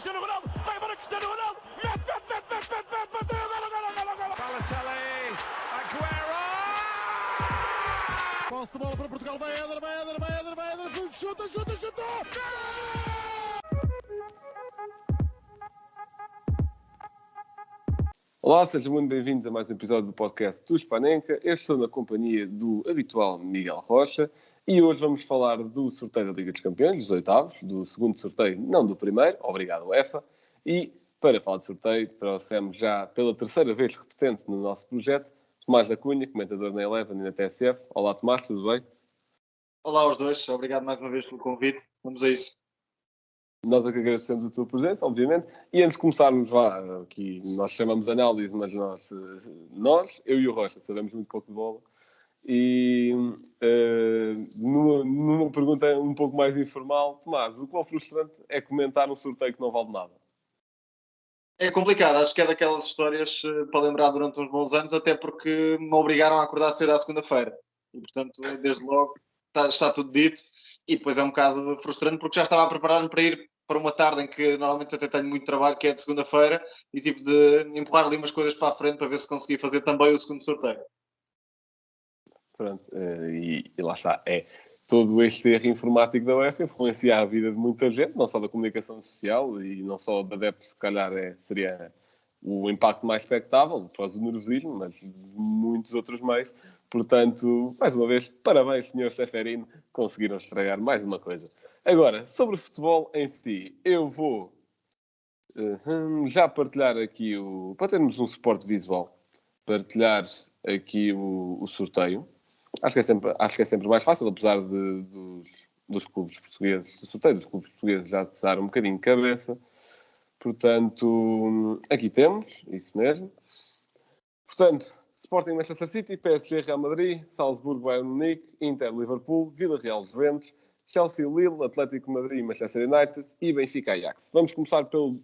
Cristiano Ronaldo, vai embora Cristiano Ronaldo, bateu, golo. Balotelli, Aguero! Posse de bola para Portugal, vai Éder, chuta! Olá, sejam muito bem-vindos a mais um episódio do podcast do Hispanenca. Eu estou na companhia do habitual Miguel Rocha e hoje vamos falar do sorteio da Liga dos Campeões, dos oitavos, do segundo sorteio, não do primeiro, obrigado UEFA. E para falar de sorteio, trouxemos já pela terceira vez repetente no nosso projeto, Tomás da Cunha, comentador na Eleven e na TSF. Olá Tomás, tudo bem? Olá aos dois, obrigado mais uma vez pelo convite. Vamos a isso. Nós é que agradecemos a tua presença, obviamente. E antes de começarmos, aqui nós chamamos análise, mas nós, eu e o Rocha, sabemos muito pouco de bola. E numa pergunta um pouco mais informal, Tomás, o quão frustrante é comentar um sorteio que não vale nada? É complicado, acho que é daquelas histórias para lembrar durante uns bons anos, até porque me obrigaram a acordar cedo à segunda-feira. E, portanto, desde logo está tudo dito. E depois é um bocado frustrante porque já estava a preparar-me para ir para uma tarde em que normalmente até tenho muito trabalho, que é de segunda-feira, e tive de empurrar ali umas coisas para a frente para ver se conseguia fazer também o segundo sorteio. Pronto, e lá está. É todo este erro informático da UEFA influencia a vida de muita gente, não só da comunicação social e não só da adeptos, se calhar seria o impacto mais expectável, por causa do nervosismo, mas de muitos outros meios. Portanto, mais uma vez, parabéns, Sr. Seferino, conseguiram estragar mais uma coisa. Agora, sobre o futebol em si, eu vou já partilhar aqui para termos um suporte visual, partilhar aqui o sorteio. Acho que é sempre mais fácil, apesar dos clubes portugueses, do sorteio dos clubes portugueses já te dar um bocadinho de cabeça. Portanto, aqui temos, isso mesmo. Portanto, Sporting Manchester City, PSG Real Madrid, Salzburgo Bayern Munique, Inter Liverpool, Vila Real Juventus, Chelsea Lille, Atlético Madrid Manchester United e Benfica Ajax. Vamos começar pelo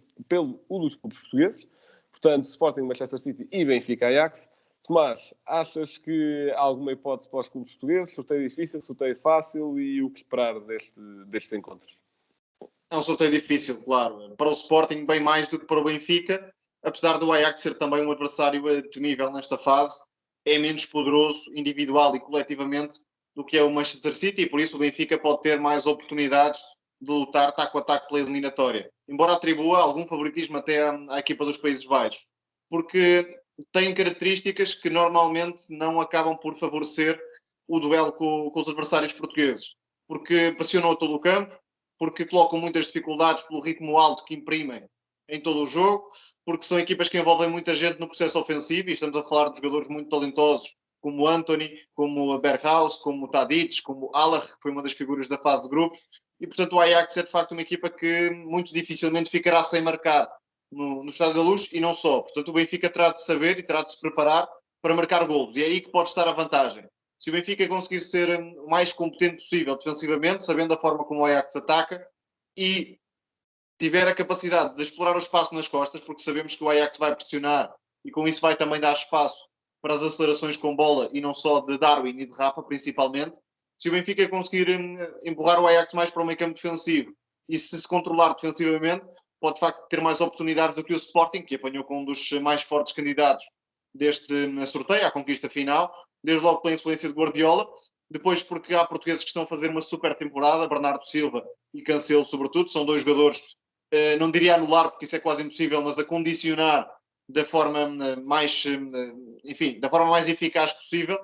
dos clubes portugueses. Portanto, Sporting Manchester City e Benfica Ajax. Tomás, achas que há alguma hipótese para os clubes portugueses? Sorteio difícil, sorteio fácil e o que esperar destes encontros? É um sorteio difícil, claro. Para o Sporting, bem mais do que para o Benfica, apesar do Ajax ser também um adversário temível nesta fase, é menos poderoso individual e coletivamente do que é o Manchester City e por isso o Benfica pode ter mais oportunidades de lutar taco a taco pela eliminatória. Embora atribua algum favoritismo até à equipa dos Países Baixos, porque tem características que normalmente não acabam por favorecer o duelo com os adversários portugueses. Porque pressionam todo o campo, porque colocam muitas dificuldades pelo ritmo alto que imprimem em todo o jogo, porque são equipas que envolvem muita gente no processo ofensivo, e estamos a falar de jogadores muito talentosos, como Antony, como Berghaus, como Tadic, como Haller, que foi uma das figuras da fase de grupos, e portanto o Ajax é de facto uma equipa que muito dificilmente ficará sem marcar no Estádio da Luz, e não só. Portanto o Benfica terá de saber e terá de se preparar para marcar golos, e é aí que pode estar a vantagem. Se o Benfica conseguir ser o mais competente possível defensivamente, sabendo a forma como o Ajax ataca, e tiver a capacidade de explorar o espaço nas costas, porque sabemos que o Ajax vai pressionar e com isso vai também dar espaço para as acelerações com bola e não só de Darwin e de Rafa principalmente. Se o Benfica conseguir empurrar o Ajax mais para o meio campo defensivo e se controlar defensivamente, pode de facto ter mais oportunidades do que o Sporting, que apanhou com um dos mais fortes candidatos deste sorteio, à conquista final, desde logo pela influência de Guardiola, depois porque há portugueses que estão a fazer uma super temporada, Bernardo Silva e Cancelo sobretudo, são dois jogadores, não diria anular, porque isso é quase impossível, mas a condicionar da forma mais, enfim, da forma mais eficaz possível.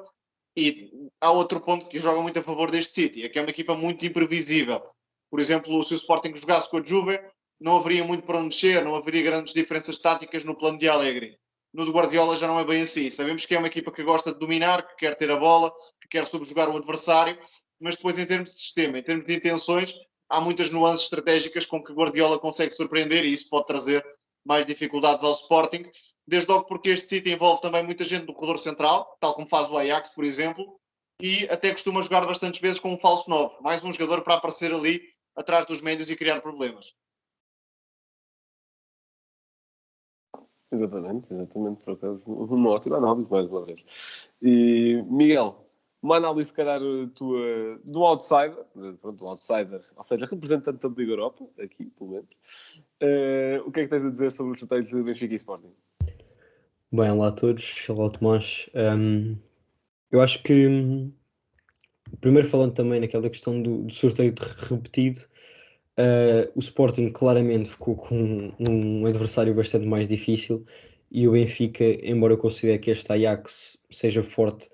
E há outro ponto que joga muito a favor deste City, é que é uma equipa muito imprevisível. Por exemplo, se o Sporting jogasse com a Juve, não haveria muito para onde mexer, não haveria grandes diferenças táticas no plano de Allegri. No do Guardiola já não é bem assim. Sabemos que é uma equipa que gosta de dominar, que quer ter a bola, que quer subjugar o adversário, mas depois em termos de sistema, em termos de intenções, há muitas nuances estratégicas com que Guardiola consegue surpreender e isso pode trazer mais dificuldades ao Sporting, desde logo porque este City envolve também muita gente no corredor central, tal como faz o Ajax, por exemplo, e até costuma jogar bastantes vezes com um falso 9, mais um jogador para aparecer ali atrás dos médios e criar problemas. Exatamente, por acaso, uma ótima análise, mais uma vez. E, Miguel, uma análise, se calhar, tua, do outsider, pronto, um outsider, ou seja, representante da Liga Europa, aqui, pelo menos. O que é que tens a dizer sobre os sorteios de Benfica e Sporting? Bem, olá a todos, olá Tomás. Eu acho que, primeiro falando também naquela questão do sorteio repetido, o Sporting claramente ficou com um adversário bastante mais difícil e o Benfica, embora eu considere que este Ajax seja forte,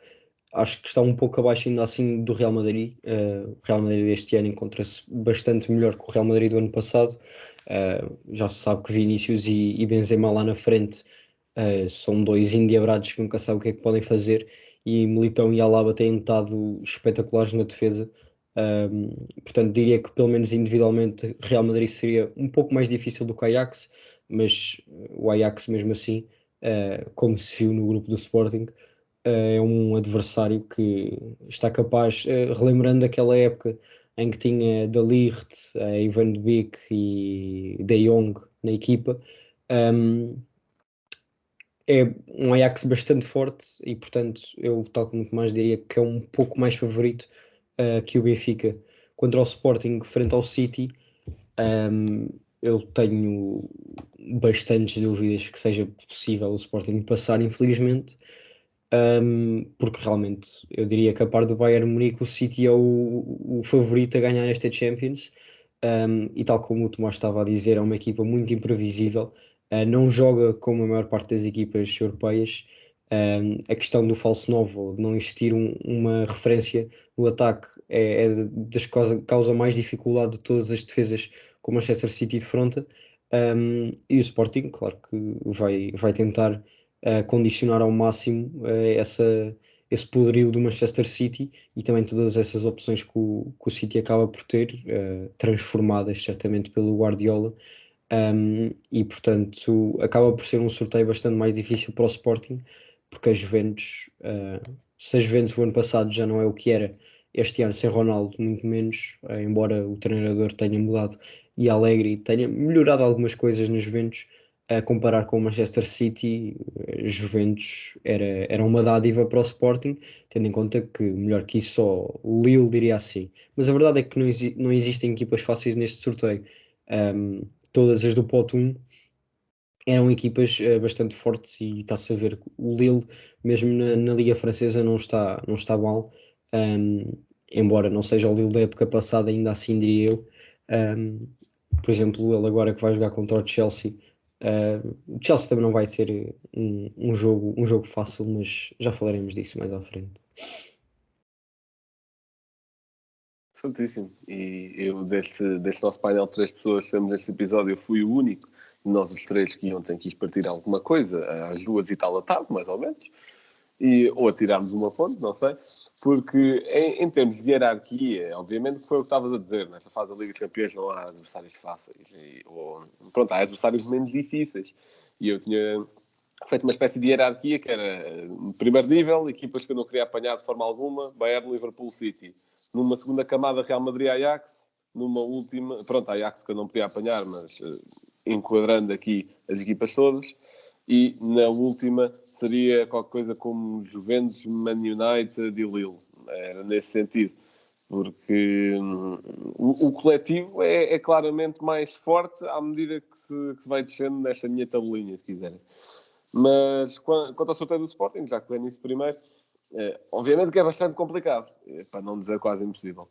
acho que está um pouco abaixo ainda assim do Real Madrid. O Real Madrid deste ano encontra-se bastante melhor que o Real Madrid do ano passado. Já se sabe que Vinícius e Benzema lá na frente são dois endiabrados que nunca sabem o que é que podem fazer, e Militão e Alaba têm estado espetaculares na defesa. Portanto, diria que pelo menos individualmente Real Madrid seria um pouco mais difícil do que o Ajax, mas o Ajax mesmo assim, como se viu no grupo do Sporting, é um adversário que está capaz, relembrando aquela época em que tinha De Ligt, Ivan de Beek e De Jong na equipa. É um Ajax bastante forte e, portanto, eu, tal como o Tomás, diria que é um pouco mais favorito que o Benfica. Contra o Sporting, frente ao City, eu tenho bastantes dúvidas que seja possível o Sporting passar, infelizmente, porque realmente eu diria que, a par do Bayern Munique, o City é o favorito a ganhar esta Champions. E tal como o Tomás estava a dizer, é uma equipa muito imprevisível. Não joga como a maior parte das equipas europeias. A questão do falso 9, ou de não existir uma referência no ataque, é das causa mais dificuldade de todas as defesas que o Manchester City defronta. E o Sporting, claro que vai tentar condicionar ao máximo esse poderio do Manchester City, e também todas essas opções que o City acaba por ter, transformadas certamente pelo Guardiola. E portanto acaba por ser um sorteio bastante mais difícil para o Sporting, porque a Juventus, se a Juventus o ano passado já não é o que era, este ano sem Ronaldo muito menos, embora o treinador tenha mudado e Allegri tenha melhorado algumas coisas nos Juventus. A comparar com o Manchester City, Juventus era uma dádiva para o Sporting, tendo em conta que, melhor que isso, só o Lille diria assim. Mas a verdade é que não existem equipas fáceis neste sorteio. Todas as do pote 1 eram equipas bastante fortes, e está-se a ver que o Lille, mesmo na Liga Francesa, não está mal. Embora não seja o Lille da época passada, ainda assim diria eu. Por exemplo, ele agora que vai jogar contra o Chelsea, o Chelsea também não vai ser um jogo fácil, mas já falaremos disso mais à frente. Certíssimo. E eu, deste nosso painel de 3 pessoas que estamos neste episódio, eu fui o único de nós os 3 que ontem quis partir alguma coisa às 2 e tal da tarde, mais ou menos, ou a tirarmos uma ponte, não sei, porque em termos de hierarquia, obviamente foi o que estavas a dizer, nesta fase da Liga dos Campeões não há adversários fáceis, pronto, há adversários menos difíceis, e eu tinha feito uma espécie de hierarquia que era, no primeiro nível, equipas que eu não queria apanhar de forma alguma, Bayern, Liverpool, City. Numa segunda camada, Real Madrid, Ajax. Numa última, pronto, Ajax que eu não podia apanhar, mas enquadrando aqui as equipas todas. E na última seria qualquer coisa como Juventus, Man United e Lille. Era nesse sentido. Porque o coletivo é claramente mais forte à medida que se vai descendo nesta minha tabelinha, se quiserem. Mas quanto ao sorteio do Sporting, já que vem nisso primeiro, obviamente que é bastante complicado, para não dizer quase impossível.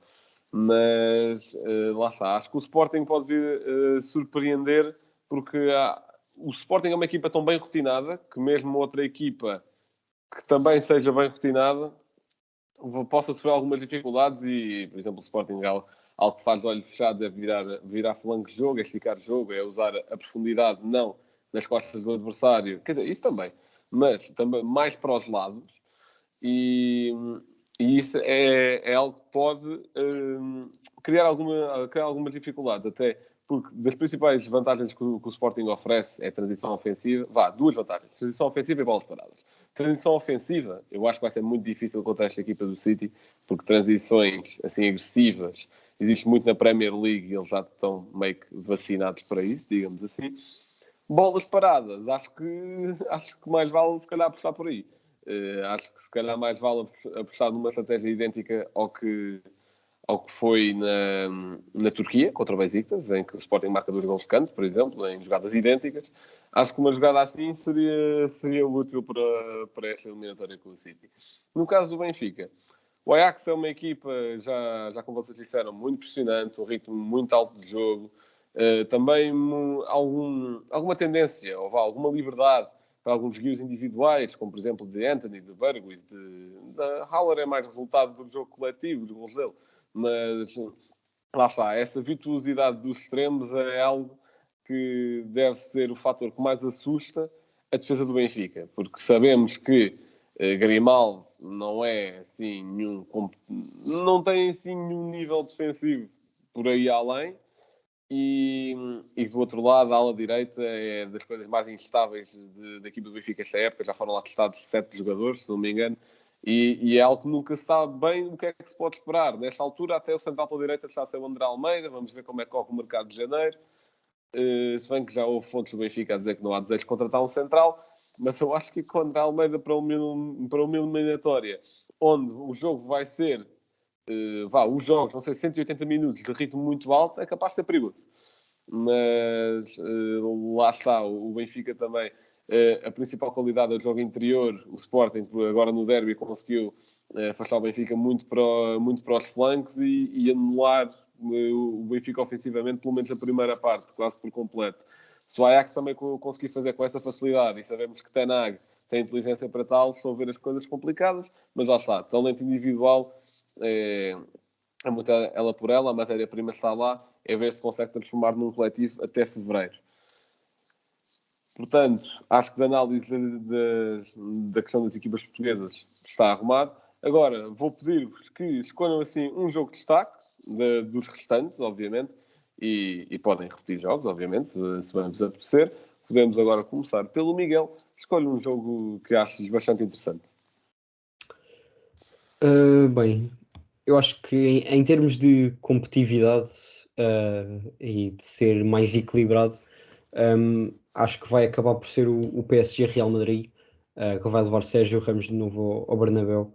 Mas lá está, acho que o Sporting pode vir surpreender, porque o Sporting é uma equipa tão bem rotinada que mesmo outra equipa que também seja bem rotinada possa sofrer algumas dificuldades. E, por exemplo, o Sporting, algo que faz de olhos fechados, é virar flanco de jogo, é esticar jogo, é usar a profundidade, não nas costas do adversário, quer dizer, isso também, mas também mais para os lados, e isso é algo que pode criar algumas dificuldades, até porque das principais desvantagens que o Sporting oferece é a transição ofensiva. Duas vantagens: transição ofensiva e bolas paradas. Transição ofensiva, eu acho que vai ser muito difícil contra esta equipa do City, porque transições assim agressivas existe muito na Premier League e eles já estão meio que vacinados para isso, digamos assim. Bolas paradas, acho que mais vale se calhar apostar por aí. Acho que se calhar mais vale apostar numa estratégia idêntica ao que foi na Turquia, contra o Besiktas, em que o Sporting marca 2 gols de canto, por exemplo, em jogadas idênticas. Acho que uma jogada assim seria útil para esta eliminatória com o City. No caso do Benfica, o Ajax é uma equipa, já como vocês disseram, muito impressionante, um ritmo muito alto de jogo, também alguma tendência, ou alguma liberdade para alguns guios individuais, como por exemplo de Anthony, de Berghuis, da Haller é mais resultado do jogo coletivo, dos gols dele. Mas lá está, essa virtuosidade dos extremos é algo que deve ser o fator que mais assusta a defesa do Benfica, porque sabemos que Grimaldo não é assim não tem assim nenhum nível defensivo por aí além, e do outro lado, a ala direita é das coisas mais instáveis da equipa do Benfica esta época. Já foram lá testados 7 jogadores, se não me engano, e é algo que nunca se sabe bem o que é que se pode esperar. Nesta altura, até o central pela direita está a ser o André Almeida. Vamos ver como é que corre o mercado de janeiro. Se bem que já houve fontes do Benfica a dizer que não há desejo de contratar um central, mas eu acho que com o André Almeida para uma eliminatória onde o jogo vai ser os jogos vão ser 180 minutos de ritmo muito alto, é capaz de ser perigoso. Mas lá está, o Benfica também, a principal qualidade é o jogo interior. O Sporting agora no derby conseguiu afastar o Benfica muito para os flancos e anular o Benfica ofensivamente, pelo menos a primeira parte, quase por completo. Se o Ajax também conseguir fazer com essa facilidade, e sabemos que Ten Hag tem inteligência para tal, estão a ver as coisas complicadas, mas lá está, talento individual é muito ela por ela, a matéria-prima está lá, é ver se consegue transformar num coletivo até fevereiro. Portanto, acho que da análise da questão das equipas portuguesas está arrumado. Agora, vou pedir-vos que escolham assim um jogo de destaque dos restantes, obviamente, e podem repetir jogos, obviamente, se bem vos apetecer. Podemos agora começar pelo Miguel. Escolhe um jogo que aches bastante interessante. Bem, eu acho que em termos de competitividade e de ser mais equilibrado, acho que vai acabar por ser o PSG Real Madrid, que vai levar Sérgio Ramos de novo ao Bernabéu.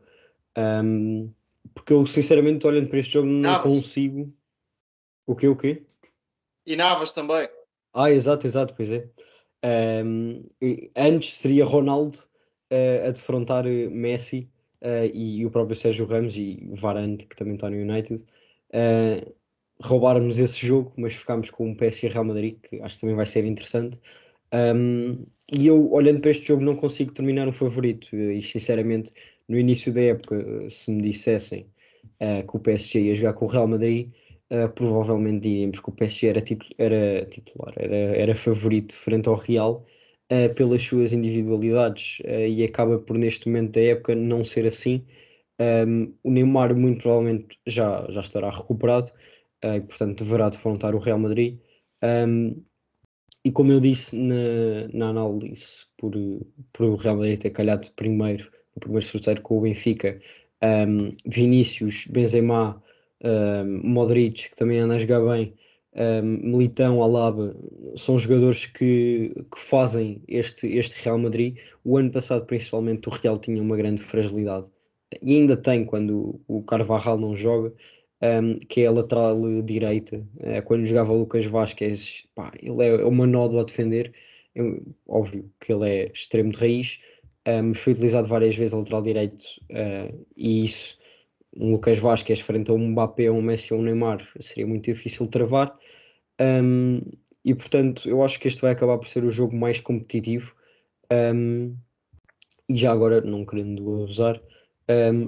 Porque eu, sinceramente, olhando para este jogo, não Navas. consigo. O quê? E Navas também. Exato, pois é. Antes seria Ronaldo a defrontar Messi e o próprio Sérgio Ramos e Varane, que também está no United. Roubarmos esse jogo, mas ficámos com o PSG Real Madrid, que acho que também vai ser interessante. E eu, olhando para este jogo, não consigo terminar um favorito. E sinceramente, no início da época, se me dissessem que o PSG ia jogar com o Real Madrid, provavelmente diríamos que o PSG era titular, era favorito frente ao Real pelas suas individualidades, e acaba por, neste momento da época, não ser assim. O Neymar muito provavelmente já estará recuperado e portanto deverá defrontar o Real Madrid. E como eu disse na análise, por o Real Madrid ter calhado no primeiro sorteio com o Benfica, Vinícius, Benzema, Modric, que também anda a jogar bem, Militão, Alaba, são jogadores que fazem este Real Madrid. O ano passado, principalmente, o Real tinha uma grande fragilidade, e ainda tem quando o Carvajal não joga, que é a lateral direita. Quando jogava o Lucas Vázquez, pá, ele é uma nódoa a defender. Óbvio que ele é extremo de raiz, foi utilizado várias vezes a lateral direito, e isso, um Lucas Vázquez frente a um Mbappé, um Messi ou um Neymar, seria muito difícil de travar. E portanto, eu acho que este vai acabar por ser o jogo mais competitivo. E já agora, não querendo abusar,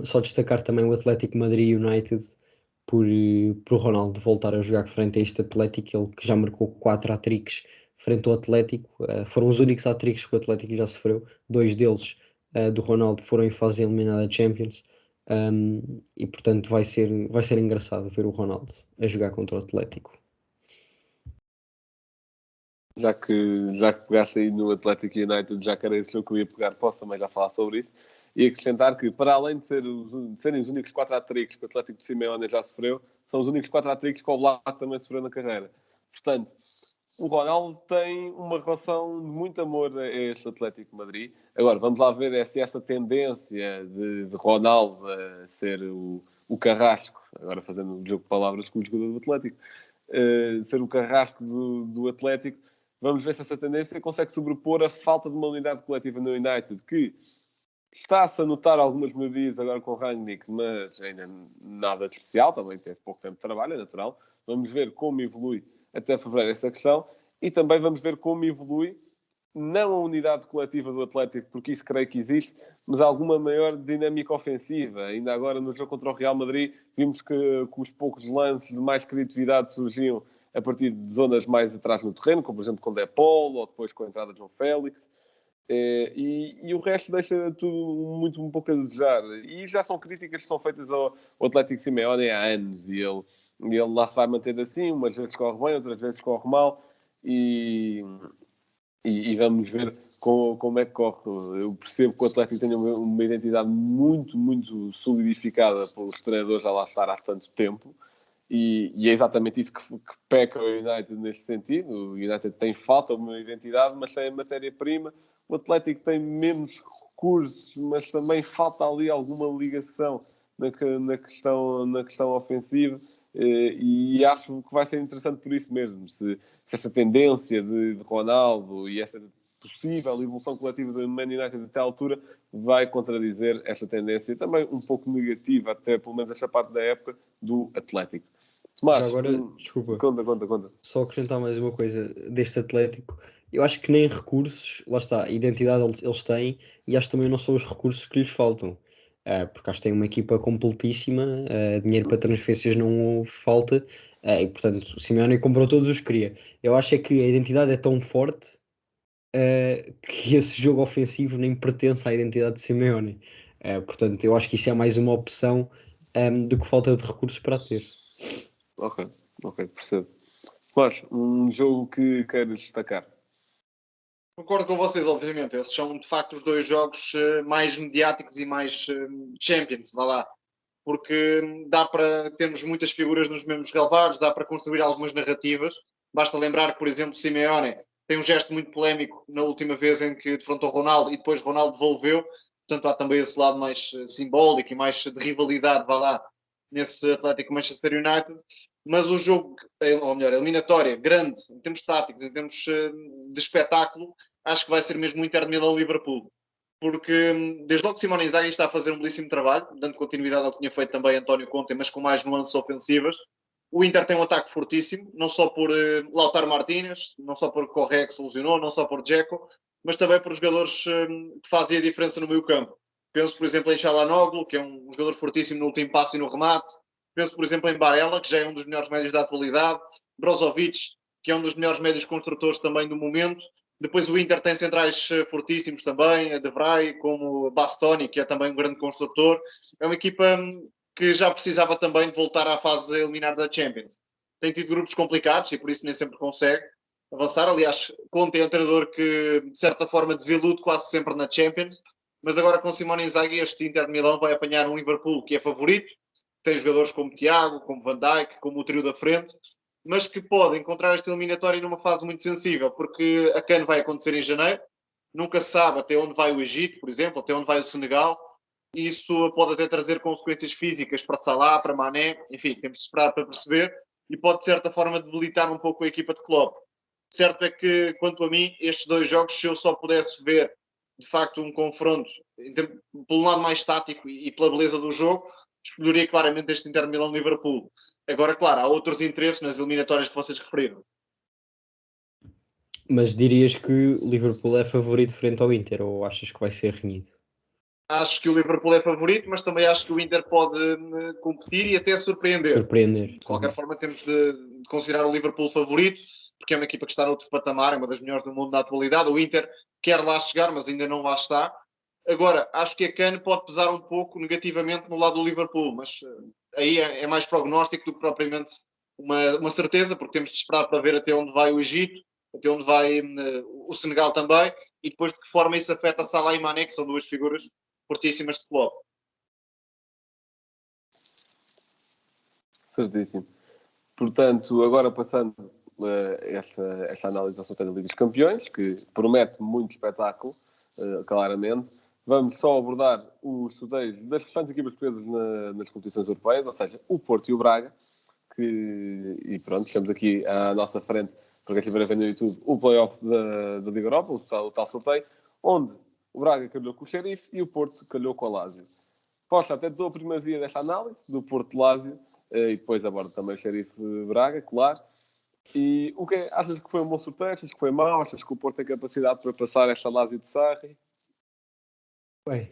só destacar também o Atlético Madrid United por o Ronaldo voltar a jogar frente a este Atlético, ele que já marcou 4 hat-tricks frente ao Atlético. Foram os únicos hat-tricks que o Atlético já sofreu. 2 deles do Ronaldo foram em fase eliminada da Champions. E portanto vai ser engraçado ver o Ronaldo a jogar contra o Atlético. Já que pegaste aí no Atlético United, já que era esse jogo que eu ia pegar, posso também já falar sobre isso. E acrescentar que, para além de serem os únicos 4 hat-tricks que o Atlético de Simeone já sofreu, são os únicos 4 hat-tricks que o Oblak também sofreu na carreira. Portanto, o Ronaldo tem uma relação de muito amor a este Atlético de Madrid. Agora, vamos lá ver se essa tendência de Ronaldo a ser o carrasco, agora fazendo um jogo de palavras com o jogador do Atlético, ser o carrasco do Atlético, vamos ver se essa tendência consegue sobrepor a falta de uma unidade coletiva no United, que está-se a notar algumas melhorias agora com o Rangnick, mas ainda nada de especial, também teve pouco tempo de trabalho, é natural. Vamos ver como evolui até fevereiro essa questão e também vamos ver como evolui não a unidade coletiva do Atlético, porque isso creio que existe, mas alguma maior dinâmica ofensiva. Ainda agora no jogo contra o Real Madrid vimos que os poucos lances de mais criatividade surgiam a partir de zonas mais atrás no terreno, como por exemplo com o Depol ou depois com a entrada de João Félix. E o resto deixa tudo um pouco a desejar. E já são críticas que são feitas ao Atlético Simeone há anos e ele lá se vai manter assim, umas vezes corre bem, outras vezes corre mal e vamos ver como é que corre. Eu percebo que o Atlético tem uma identidade muito, muito solidificada pelos treinadores a lá estar há tanto tempo e é exatamente isso que peca o United neste sentido. O United tem falta de uma identidade, mas tem a matéria-prima. O Atlético tem menos recursos, mas também falta ali alguma ligação na questão ofensiva e acho que vai ser interessante por isso mesmo, se essa tendência de Ronaldo e essa possível evolução coletiva do Man United até à altura vai contradizer esta tendência também um pouco negativa, até pelo menos esta parte da época, do Atlético. Tomás, Já agora, desculpa, conta. só acrescentar mais uma coisa deste Atlético. Eu acho que nem recursos, lá está, identidade eles têm e acho que também não são os recursos que lhes faltam. Porque acho que tem uma equipa completíssima, dinheiro para transferências não falta, e portanto o Simeone comprou todos os que queria. Eu acho é que a identidade é tão forte que esse jogo ofensivo nem pertence à identidade de Simeone. Portanto, eu acho que isso é mais uma opção do que falta de recursos para ter. Ok, percebo. Mas um jogo que queres destacar? Concordo com vocês, obviamente. Esses são, de facto, os dois jogos mais mediáticos e mais Champions, vá lá. Porque dá para termos muitas figuras nos mesmos relevados, dá para construir algumas narrativas. Basta lembrar que, por exemplo, Simeone tem um gesto muito polémico na última vez em que defrontou Ronaldo e depois Ronaldo devolveu. Portanto, há também esse lado mais simbólico e mais de rivalidade, vá lá, nesse Atlético Manchester United. Mas o jogo, ou melhor, a eliminatória, grande, em termos táticos, em termos de espetáculo, acho que vai ser mesmo o Inter de Milão-Liverpool. Porque desde logo Simone Inzaghi está a fazer um belíssimo trabalho, dando continuidade ao que tinha feito também António Conte, mas com mais nuances ofensivas. O Inter tem um ataque fortíssimo, não só por Lautaro Martínez, não só por Correa que se lesionou, não só por Dzeko, mas também por jogadores que fazem a diferença no meio campo. Penso, por exemplo, em Çalhanoğlu, que é um jogador fortíssimo no último passe e no remate. Penso, por exemplo, em Barella, que já é um dos melhores médios da atualidade. Brozovic, que é um dos melhores médios construtores também do momento. Depois o Inter tem centrais fortíssimos também, a De Vrij, como Bastoni, que é também um grande construtor. É uma equipa que já precisava também de voltar à fase eliminar da Champions. Tem tido grupos complicados e por isso nem sempre consegue avançar. Aliás, Conte é um treinador que, de certa forma, desilude quase sempre na Champions. Mas agora com Simone Inzaghi, este Inter de Milão vai apanhar um Liverpool que é favorito. Tem jogadores como Thiago, como Van Dijk, como o trio da frente, mas que pode encontrar esta eliminatória numa fase muito sensível, porque a CAN vai acontecer em janeiro, nunca se sabe até onde vai o Egito, por exemplo, até onde vai o Senegal, e isso pode até trazer consequências físicas para Salah, para Mané, enfim, temos de esperar para perceber, e pode de certa forma debilitar um pouco a equipa de Klopp. Certo é que, quanto a mim, estes dois jogos, se eu só pudesse ver, de facto, um confronto, pelo lado mais tático e pela beleza do jogo, escolheria claramente este Inter Milão-Liverpool. Agora, claro, há outros interesses nas eliminatórias que vocês referiram. Mas dirias que o Liverpool é favorito frente ao Inter ou achas que vai ser renhido? Acho que o Liverpool é favorito, mas também acho que o Inter pode competir e até surpreender. De qualquer forma, temos de considerar o Liverpool favorito, porque é uma equipa que está noutro patamar, é uma das melhores do mundo na atualidade. O Inter quer lá chegar, mas ainda não lá está. Agora, acho que a CAN pode pesar um pouco negativamente no lado do Liverpool, mas aí é mais prognóstico do que propriamente uma certeza, porque temos de esperar para ver até onde vai o Egito, até onde vai o Senegal também, e depois de que forma isso afeta Salah e Mané, que são duas figuras fortíssimas de futebol. Certíssimo. Portanto, agora passando esta análise ao sorteio da Liga dos Campeões, que promete muito espetáculo, claramente. Vamos só abordar os sorteios das restantes equipas portuguesas nas competições europeias, ou seja, o Porto e o Braga, e pronto, estamos aqui à nossa frente, para quem estiver a ver no YouTube, o play-off da Liga Europa, o tal sorteio, onde o Braga calhou com o Xerife e o Porto calhou com o Lazio. Poxa, até dou a primazia desta análise, do Porto-Lazio, e depois abordo também o Xerife-Braga, claro. E o que achas que foi um bom sorteio? Achas que foi mau? Achas que o Porto tem capacidade para passar esta Lazio de Sarri? Bem,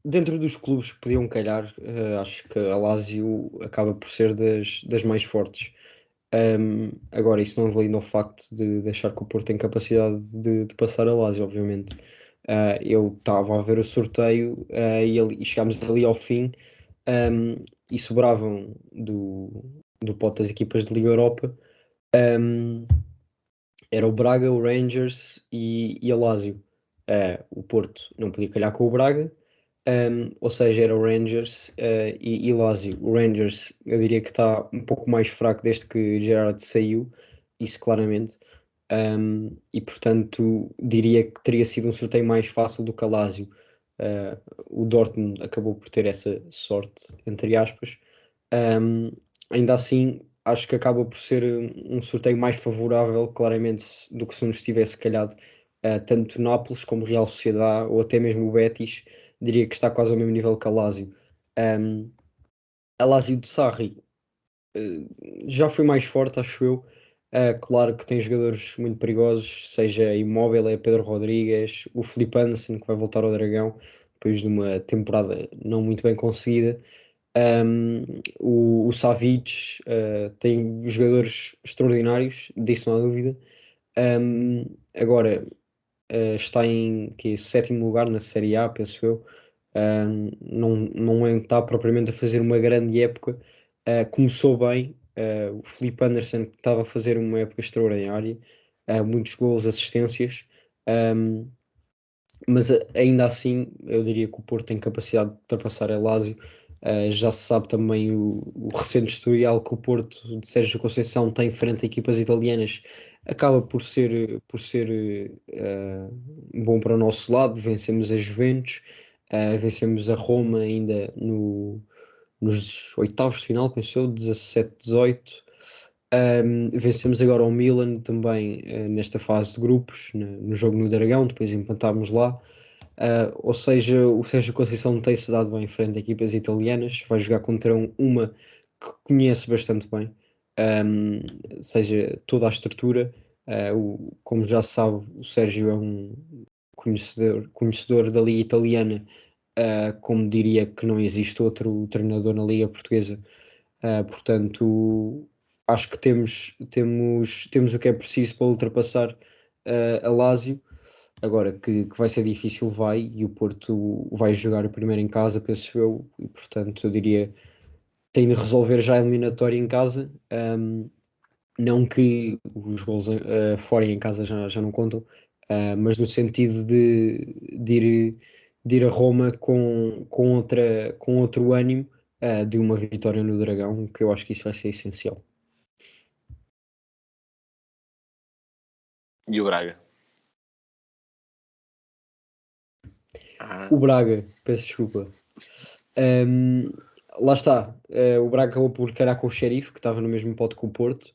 dentro dos clubes que podiam calhar, acho que a Lazio acaba por ser das mais fortes. Agora, isso não valida o facto de achar que o Porto tem capacidade de passar a Lazio, obviamente. Eu estava a ver o sorteio e chegámos ali ao fim, e sobravam do pote das equipas de Liga Europa. Era o Braga, o Rangers e a Lazio. O Porto não podia calhar com o Braga, ou seja, era o Rangers e Lazio. O Rangers, eu diria que está um pouco mais fraco desde que Gerrard saiu, isso claramente. E portanto, diria que teria sido um sorteio mais fácil do que a Lazio. O Dortmund acabou por ter essa sorte, entre aspas. Ainda assim, acho que acaba por ser um sorteio mais favorável, claramente, do que se nos tivesse calhado tanto Nápoles como Real Sociedade, ou até mesmo o Betis, diria que está quase ao mesmo nível que a Lazio. A Lazio de Sarri já foi mais forte, acho eu. Claro que tem jogadores muito perigosos, seja Immobile, Pedro Rodrigues, o Filipe Anderson, que vai voltar ao Dragão, depois de uma temporada não muito bem conseguida. O Savic tem jogadores extraordinários, disso não há dúvida. Agora está em sétimo lugar na Série A, penso eu. Não está propriamente a fazer uma grande época. Começou bem. O Filipe Anderson estava a fazer uma época extraordinária, muitos gols, assistências. Mas ainda assim, eu diria que o Porto tem capacidade de ultrapassar a Lazio. Já se sabe também o recente historial que o Porto de Sérgio Conceição tem frente a equipas italianas, acaba por ser bom para o nosso lado. Vencemos a Juventus, vencemos a Roma ainda nos oitavos de final, penso eu, 17-18. Vencemos agora o Milan também nesta fase de grupos, no jogo no Dragão, depois empatámos lá. Ou seja, o Sérgio Conceição tem-se dado bem em frente a equepas italianas, vai jogar contra uma que conhece bastante bem, seja toda a estrutura. Como já se sabe, o Sérgio é um conhecedor da Liga Italiana, como diria que não existe outro treinador na Liga Portuguesa. Portanto, acho que temos o que é preciso para ultrapassar a Lazio. Agora, que vai ser difícil, e o Porto vai jogar o primeiro em casa, penso eu, e portanto eu diria tem de resolver já a eliminatória em casa. Não que os gols fora e em casa já não contam, mas no sentido de ir a Roma com outro ânimo, de uma vitória no Dragão, que eu acho que isso vai ser essencial. E o Braga? O Braga, peço desculpa. Lá está, o Braga acabou por calhar com o Xerife, que estava no mesmo pote que o Porto,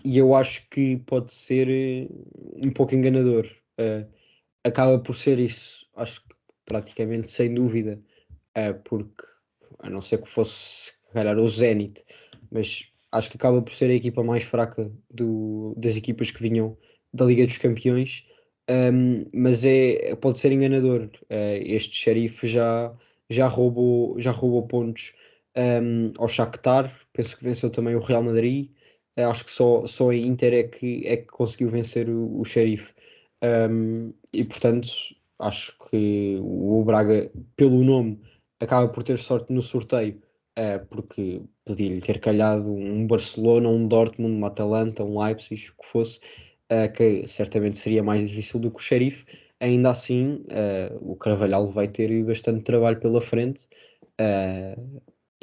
e eu acho que pode ser um pouco enganador. Acaba por ser isso, acho que praticamente sem dúvida, porque a não ser que fosse calhar o Zenit, mas acho que acaba por ser a equipa mais fraca das equipas que vinham da Liga dos Campeões. Mas pode ser enganador. Este Xerife já roubou pontos ao Shakhtar, penso que venceu também o Real Madrid. Acho que só a Inter é que conseguiu vencer o Xerife. E portanto, acho que o Braga, pelo nome, acaba por ter sorte no sorteio, porque podia-lhe ter calhado um Barcelona, um Dortmund, um Atalanta, um Leipzig, o que fosse. Que certamente seria mais difícil do que o Xerife. Ainda assim, o Carvalhal vai ter bastante trabalho pela frente,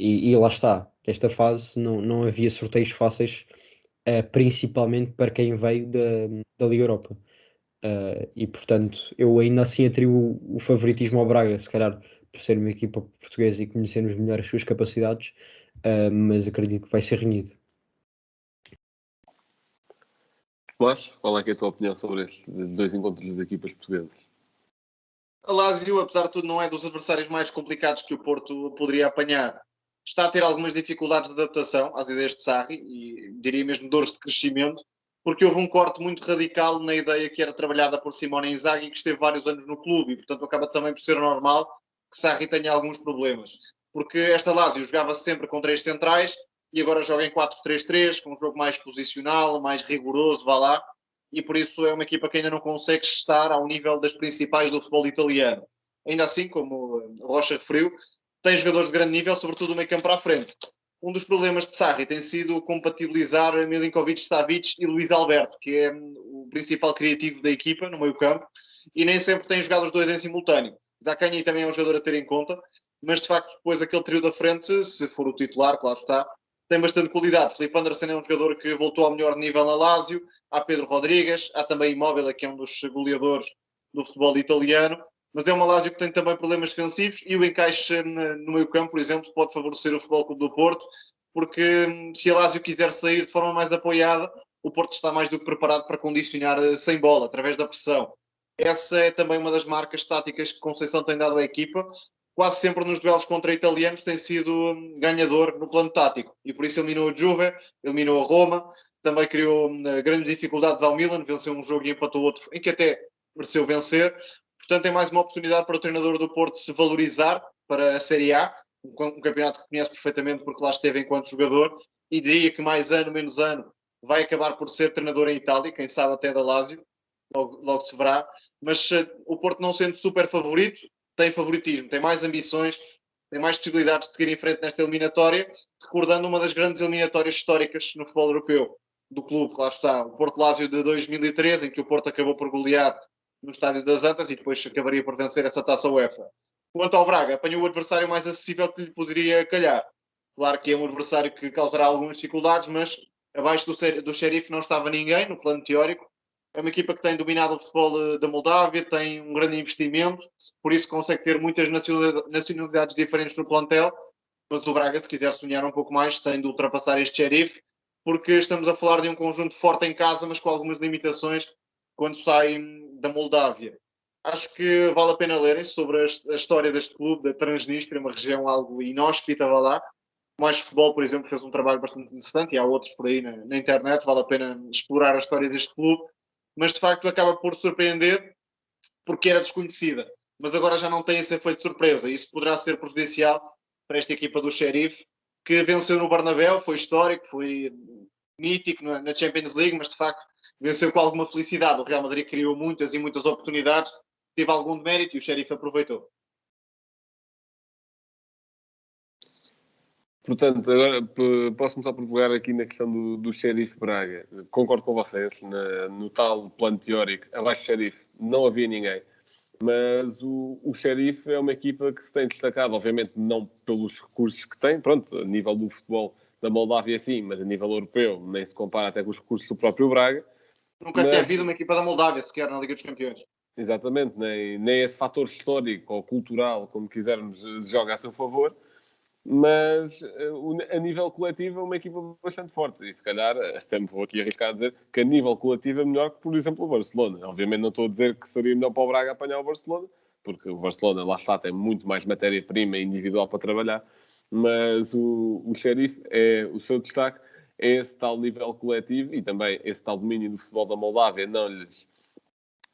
E lá está, nesta fase não havia sorteios fáceis, principalmente para quem veio da Liga Europa. E portanto, eu ainda assim atribuo o favoritismo ao Braga, se calhar por ser uma equipa portuguesa e conhecermos melhor as suas capacidades, mas acredito que vai ser renhido. Mas, qual é que é a tua opinião sobre estes dois encontros das equipas portuguesas? A Lazio, apesar de tudo, não é dos adversários mais complicados que o Porto poderia apanhar. Está a ter algumas dificuldades de adaptação às ideias de Sarri e diria mesmo dores de crescimento, porque houve um corte muito radical na ideia que era trabalhada por Simone Inzaghi, que esteve vários anos no clube, e portanto acaba também por ser normal que Sarri tenha alguns problemas. Porque esta Lazio jogava sempre com 3 centrais e agora joga em 4-3-3, com um jogo mais posicional, mais rigoroso, vá lá, e por isso é uma equipa que ainda não consegue estar ao nível das principais do futebol italiano. Ainda assim, como Rocha referiu, tem jogadores de grande nível, sobretudo o meio campo para a frente. Um dos problemas de Sarri tem sido compatibilizar Milinkovic-Savic e Luís Alberto, que é o principal criativo da equipa no meio campo, e nem sempre tem jogado os dois em simultâneo. Zaccagni também é um jogador a ter em conta, mas de facto depois aquele trio da frente, se for o titular, claro está, tem bastante qualidade. Filipe Anderson é um jogador que voltou ao melhor nível na Lazio, há Pedro Rodrigues, há também Immobile, que é um dos goleadores do futebol italiano, mas é uma Lazio que tem também problemas defensivos e o encaixe no meio campo, por exemplo, pode favorecer o Futebol Clube do Porto, porque se a Lazio quiser sair de forma mais apoiada, o Porto está mais do que preparado para condicionar sem bola, através da pressão. Essa é também uma das marcas táticas que Conceição tem dado à equipa. Quase sempre nos duelos contra italianos tem sido ganhador no plano tático, e por isso eliminou a Juve, eliminou a Roma, também criou grandes dificuldades ao Milan, venceu um jogo e empatou outro, em que até mereceu vencer. Portanto, é mais uma oportunidade para o treinador do Porto se valorizar para a Série A, um campeonato que conhece perfeitamente porque lá esteve enquanto jogador, e diria que mais ano, menos ano, vai acabar por ser treinador em Itália, quem sabe até da Lazio, logo se verá. Mas o Porto, não sendo super favorito, tem favoritismo, tem mais ambições, tem mais possibilidades de seguir em frente nesta eliminatória, recordando uma das grandes eliminatórias históricas no futebol europeu do clube, que lá está, o Porto Lazio de 2013, em que o Porto acabou por golear no Estádio das Antas e depois acabaria por vencer essa taça UEFA. Quanto ao Braga, apanhou o adversário mais acessível que lhe poderia calhar. Claro que é um adversário que causará algumas dificuldades, mas abaixo do Sheriff não estava ninguém, no plano teórico. É uma equipa que tem dominado o futebol da Moldávia, tem um grande investimento, por isso consegue ter muitas nacionalidades diferentes no plantel, mas o Braga, se quiser sonhar um pouco mais, tem de ultrapassar este Sheriff, porque estamos a falar de um conjunto forte em casa, mas com algumas limitações quando sai da Moldávia. Acho que vale a pena lerem sobre a história deste clube, da Transnistria, uma região algo inóspita, vá lá. Mais Futebol, por exemplo, fez um trabalho bastante interessante, e há outros por aí na internet, vale a pena explorar a história deste clube, mas de facto acaba por surpreender porque era desconhecida. Mas agora já não tem esse efeito de surpresa, isso poderá ser prejudicial para esta equipa do Sheriff, que venceu no Bernabéu, foi histórico, foi mítico na Champions League, mas de facto venceu com alguma felicidade. O Real Madrid criou muitas e muitas oportunidades, teve algum demérito e o Sheriff aproveitou. Portanto, agora posso começar por pegar aqui na questão do Sheriff Braga. Concordo com vocês, no tal plano teórico, abaixo do Sheriff não havia ninguém. Mas o Sheriff é uma equipa que se tem destacado, obviamente não pelos recursos que tem, pronto, a nível do futebol da Moldávia sim, mas a nível europeu nem se compara até com os recursos do próprio Braga. Nunca tinha havido uma equipa da Moldávia sequer na Liga dos Campeões. Exatamente, nem esse fator histórico ou cultural, como quisermos, joga a seu favor, mas a nível coletivo é uma equipa bastante forte e se calhar, sempre vou aqui arriscar a dizer que a nível coletivo é melhor que, por exemplo, o Barcelona. Obviamente não estou a dizer que seria melhor para o Braga apanhar o Barcelona, porque o Barcelona, lá está, tem muito mais matéria-prima individual para trabalhar, mas o Sheriff, o seu destaque é esse tal nível coletivo e também esse tal domínio do futebol da Moldávia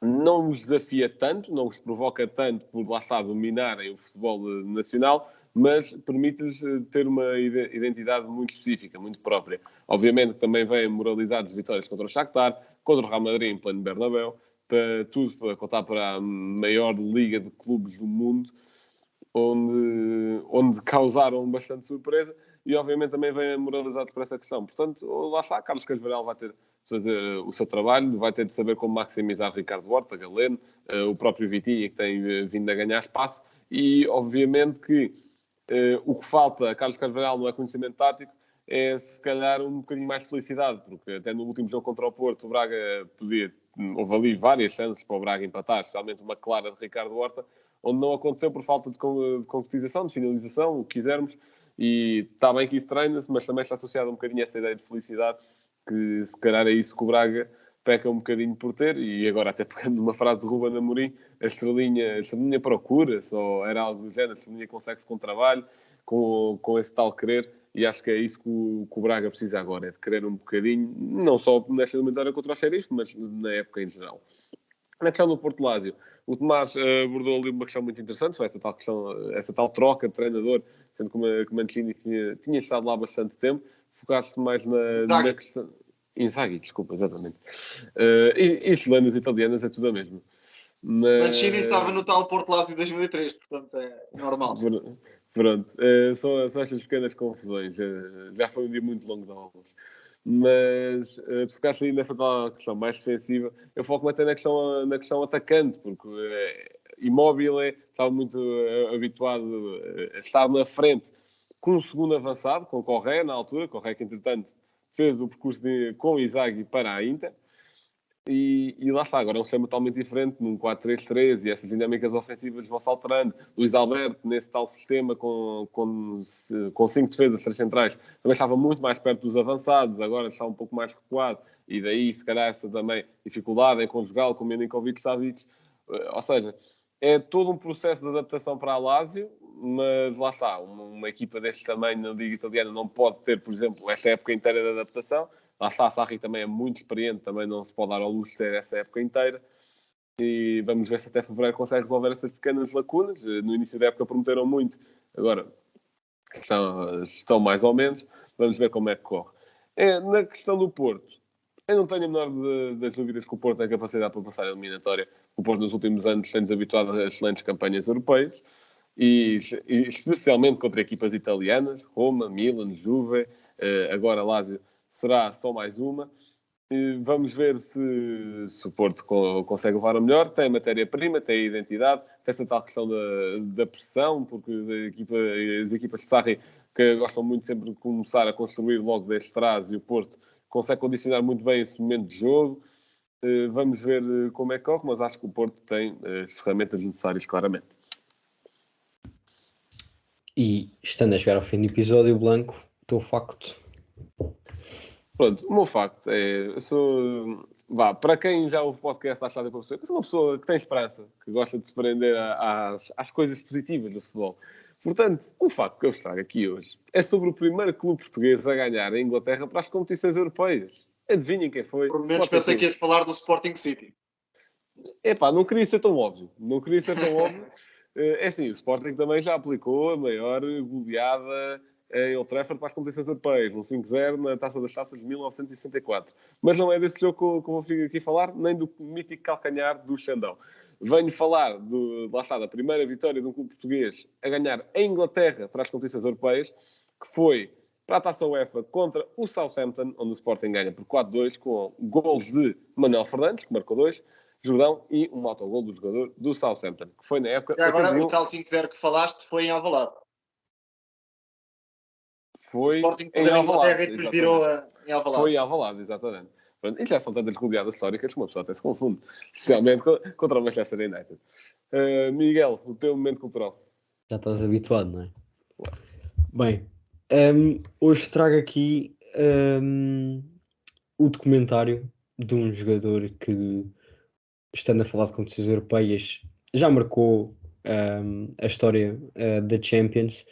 não os desafia tanto, não os provoca tanto por, lá está, dominarem o futebol nacional, mas permite-lhes ter uma identidade muito específica, muito própria. Obviamente que também vêm moralizados vitórias contra o Shakhtar, contra o Real Madrid em pleno Bernabéu, para contar para a maior liga de clubes do mundo, onde causaram bastante surpresa, e obviamente também vêm moralizados por essa questão. Portanto, lá está, Carlos Casvaral vai ter de fazer o seu trabalho, vai ter de saber como maximizar Ricardo Horta, Galeno, o próprio Vitinha, que tem vindo a ganhar espaço, e obviamente que O que falta a Carlos Carvalhal não é conhecimento tático, é se calhar um bocadinho mais de felicidade, porque até no último jogo contra o Porto, o Braga houve ali várias chances para o Braga empatar, especialmente uma clara de Ricardo Horta, onde não aconteceu por falta de concretização, de finalização, o que quisermos, e está bem que isso treina-se, mas também está associado um bocadinho a essa ideia de felicidade, que se calhar é isso que o Braga peca um bocadinho por ter, e agora até pegando numa frase de Ruben Amorim, a estrelinha procura-se, ou era algo do género, a estrelinha consegue-se com trabalho, com esse tal querer, e acho que é isso que o Braga precisa agora, é de querer um bocadinho, não só nesta eliminatória contra o Xerife, mas na época em geral. Na questão do Porto Lázio, o Tomás abordou ali uma questão muito interessante, foi essa tal troca de treinador, sendo que o Mancini tinha estado lá há bastante tempo, focaste mais na questão... Inzaghi, desculpa, exatamente. E chilenas e italianas é tudo a mesma. Mancini estava no tal Porto Lázio 2003, portanto é normal. Pronto, são estas pequenas confusões. Já foi um dia muito longo de aulas. Mas tu ficaste aí nessa tal questão mais defensiva. Eu foco-me até na questão atacante, porque Immobile estava muito habituado a estar na frente com um segundo avançado, com Correa na altura. Correa que, entretanto, fez o percurso com Inzaghi para a Inter. E lá está, agora é um sistema totalmente diferente, num 4-3-3, e essas dinâmicas ofensivas vão-se alterando. Luís Alberto, nesse tal sistema, com 5 defesas, 3 centrais, também estava muito mais perto dos avançados, agora está um pouco mais recuado, e daí, se calhar, essa também dificuldade em conjugá-lo com o Milinkovic-Savic. Ou seja, é todo um processo de adaptação para a Lazio, mas lá está, uma equipa deste tamanho na Liga Italiana não pode ter, por exemplo, esta época inteira de adaptação. Lá está, a Sarri também é muito experiente, também não se pode dar ao luxo de ter essa época inteira. E vamos ver se até fevereiro consegue resolver essas pequenas lacunas. No início da época prometeram muito, agora estão mais ou menos. Vamos ver como é que corre. Na questão do Porto, eu não tenho a menor das dúvidas que o Porto tem capacidade para passar a eliminatória. O Porto nos últimos anos tem-nos habituado a excelentes campanhas europeias, e especialmente contra equipas italianas, Roma, Milan, Juve, agora Lazio. Será só mais uma. Vamos ver se o Porto consegue levar a melhor. Tem a matéria-prima, tem a identidade, tem essa tal questão da pressão, porque as equipas de Sarri, que gostam muito sempre de começar a construir logo desde trás, e o Porto consegue condicionar muito bem esse momento de jogo. Vamos ver como é que corre, mas acho que o Porto tem as ferramentas necessárias, claramente. E estando a chegar ao fim do episódio, Blanco, o teu facto... Pronto, o meu facto é... para quem já ouve podcast, eu sou uma pessoa que tem esperança, que gosta de se prender às coisas positivas do futebol. Portanto, o facto que eu vos trago aqui hoje é sobre o primeiro clube português a ganhar a Inglaterra para as competições europeias. Adivinhem quem foi? Por menos pensei que ias falar do Sporting City. Não queria ser tão óbvio. É assim, o Sporting também já aplicou a maior goleada em Old Trafford para as competições europeias, um 5-0 na Taça das Taças de 1964. Mas não é desse jogo que eu vou aqui falar, nem do mítico calcanhar do Xandão. Venho falar da primeira vitória de um clube português a ganhar em Inglaterra para as competições europeias, que foi para a Taça UEFA contra o Southampton, onde o Sporting ganha por 4-2, com gols de Manuel Fernandes, que marcou 2, Jordão, e um autogol do jogador do Southampton, que foi na época... E agora o tal 5-0 que falaste foi em Alvalade. Foi o Sporting perdeu em Inglaterra e depois virou em Alvalade. Foi em Alvalade, exatamente. E já são tantas goleadas históricas que uma pessoa até se confunde, especialmente contra o Manchester United. Miguel, o teu momento cultural. Já estás habituado, não é? Bem, hoje trago aqui o documentário de um jogador que, estando a falar de competições europeias, já marcou a história da Champions.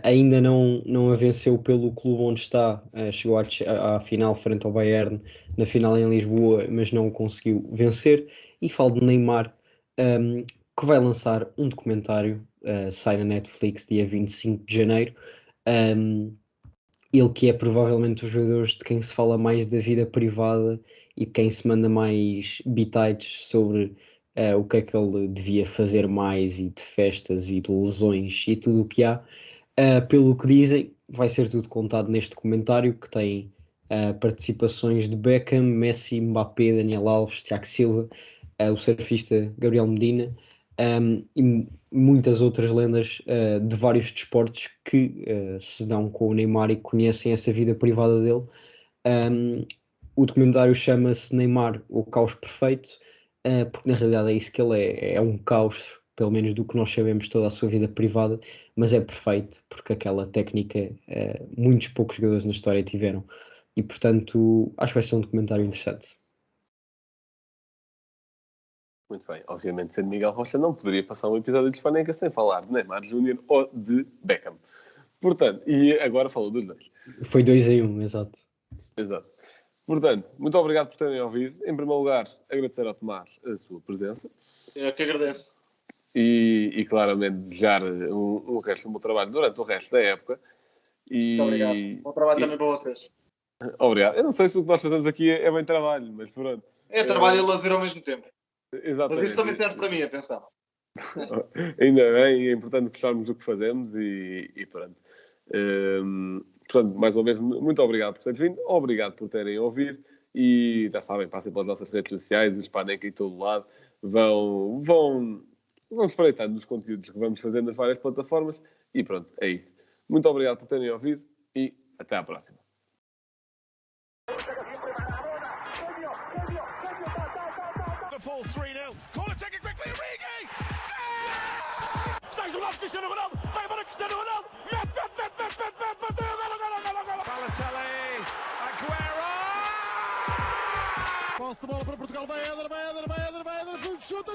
Ainda não a venceu pelo clube onde está, chegou à final frente ao Bayern, na final em Lisboa, mas não conseguiu vencer. E falo de Neymar, que vai lançar um documentário, sai na Netflix dia 25 de janeiro. Ele que é provavelmente os jogadores de quem se fala mais da vida privada e de quem se manda mais bitites sobre o que é que ele devia fazer mais, e de festas e de lesões e tudo o que há. Pelo que dizem, vai ser tudo contado neste documentário, que tem participações de Beckham, Messi, Mbappé, Daniel Alves, Thiago Silva, o surfista Gabriel Medina, e muitas outras lendas de vários desportos que se dão com o Neymar e conhecem essa vida privada dele. O documentário chama-se Neymar, o caos perfeito, porque na realidade é isso que ele é um caos, pelo menos do que nós sabemos, toda a sua vida privada, mas é perfeito, porque aquela técnica muitos poucos jogadores na história tiveram, e portanto acho que vai ser um documentário interessante. Muito bem, obviamente sendo Miguel Rocha não poderia passar um episódio de Hispaneca sem falar de Neymar Júnior ou de Beckham. Portanto, e agora falou dos dois. Foi 2-1, exato. Exato. Portanto, muito obrigado por terem ouvido. Em primeiro lugar, agradecer ao Tomás a sua presença. Eu que agradeço. E claramente desejar um resto do meu trabalho durante o resto da época. Muito obrigado. Bom trabalho também para vocês. Obrigado. Eu não sei se o que nós fazemos aqui é bem trabalho, mas pronto. É trabalho e lazer ao mesmo tempo. Exatamente. Mas isso também serve para mim, atenção. Ainda bem, é importante gostarmos do que fazemos e pronto. Portanto, mais uma vez, muito obrigado por terem vindo, obrigado por terem ouvido e já sabem, passem pelas nossas redes sociais, o Hispaneca em todo lado, vão espreitando os conteúdos que vamos fazer nas várias plataformas e pronto, é isso. Muito obrigado por terem ouvido e até à próxima. Liverpool 3-0. Corner taken quickly, Origi! Está isolado Cristiano Ronaldo. Vai para Cristiano Ronaldo. Mete. Bateu. Golo. Balotelli, Aguero! Posse de bola para Portugal, vai Éder, chuta!